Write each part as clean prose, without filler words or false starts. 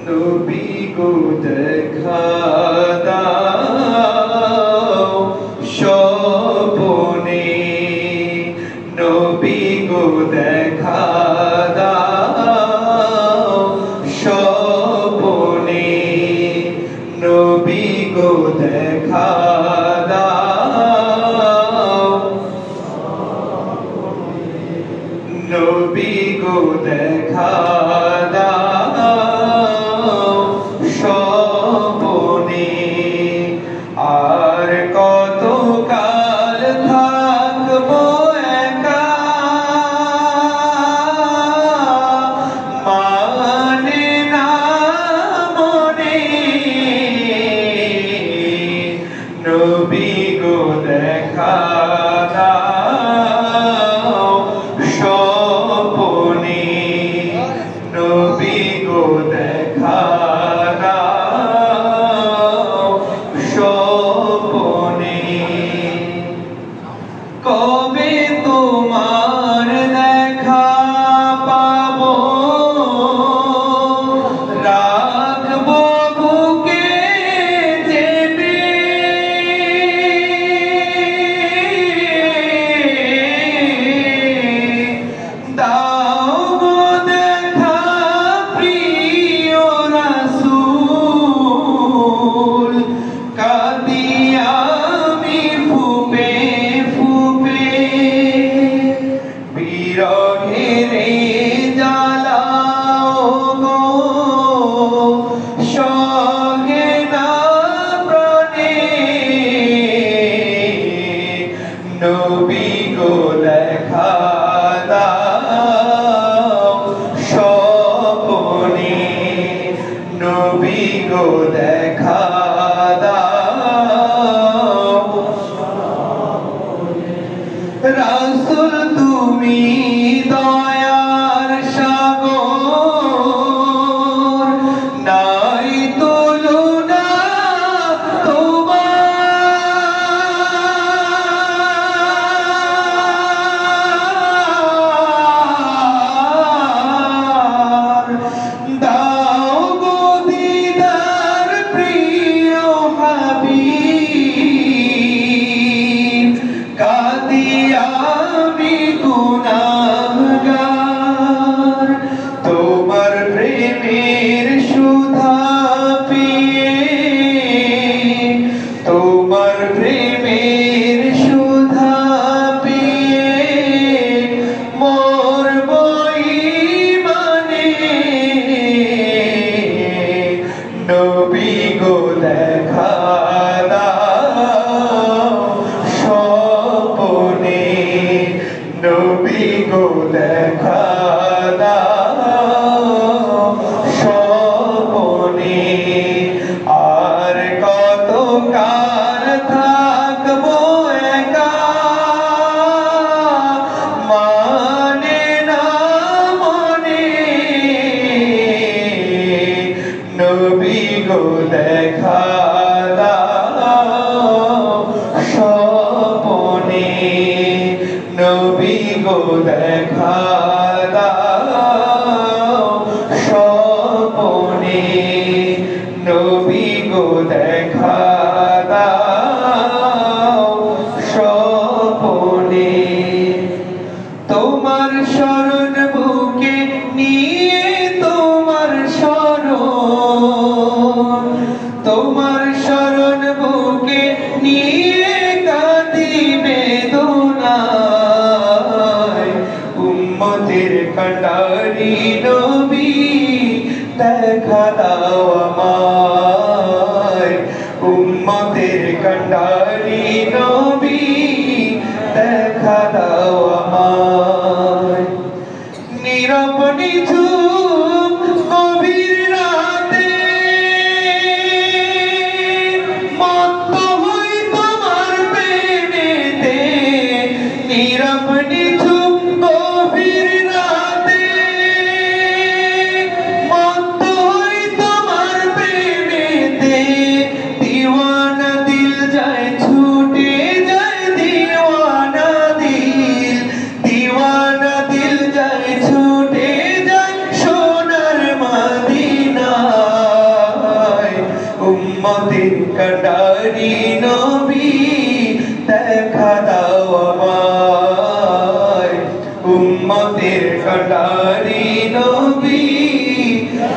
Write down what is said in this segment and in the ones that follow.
নবী গো দেখা দাও স্বপনে, নবী গো দেখা দাও স্বপনে, নবী গো দেখা দাও, নবী গো দেখা দাও স্বপনে। আর কত কাল থাকবো একা, মানে না মনে, নবী গো দেখা দাও স্বপনে, নবী গো দেখা দাও স্বপনে। কবে তোমার দেখা পাবো, রাখবো বুকে চেপে, দাও গো দেখা প্রিয় রাসূল, কাঁদি আমি ফুপে ফুপে, বিরহের জ্বালাও গো সহে না প্রাণে, নবী গো দেখা দাও স্বপনে, নবী গো দেখা দাও। রাসূল তুমি দয়ার সাগর, নাই তুলনা তোমার, দাও গো দিদার প্রিয় হাবিব, কাঁদি আমি গুনাহগার, তোমার প্রেমের সুধা পিয়ে, তোমার প্রেমের সুধা পিয়ে, মরব ঈমানে, নবী গো দেখা দাও স্বপনে, নবী গো দেখা দাও স্বপনে। আর কত কাল থাকবো একা, মানে না মনে, নবী গো দেখা দাও স্বপনে, নবী গো দেখা দাও স্বপনে, নবী গো দেখা দাও স্বপনে। তোমার শরণ বুকে নিয়ে, তোমার শরণ, তোমার শরণ বুকে নিয়ে কাঁদি বেদনায়, উম্মতের কান্ডারি নবী দেখা দাও আমায়, উম্মতের কান্ডারি নবী দেখা দাও আমায়। নীরব নিঝুম গভীর রাতে মত্ত হই তোমার প্রেমেতে, নীরব নিঝুম গভীর রাতে মত্ত হই তোমার প্রেমেতে, দিওয়ানা দিল যায় ছুটে যায় দিওয়ানা দেখা দাও আমায় উম্মতের কাঁটারি নবী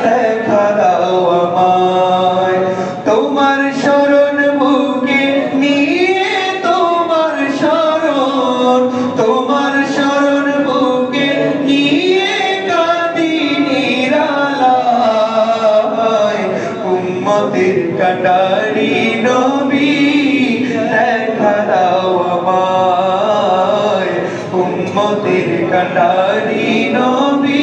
দেখা দাও আমায় তোমার শরণ বুকে নিয়ে তোমার শরণ বুকে নিয়ে কাঁদি নিরালায় উম্মতের কাঁটারি নবী দেখা দাও আমায় উম্মতের কাঁটারি নবী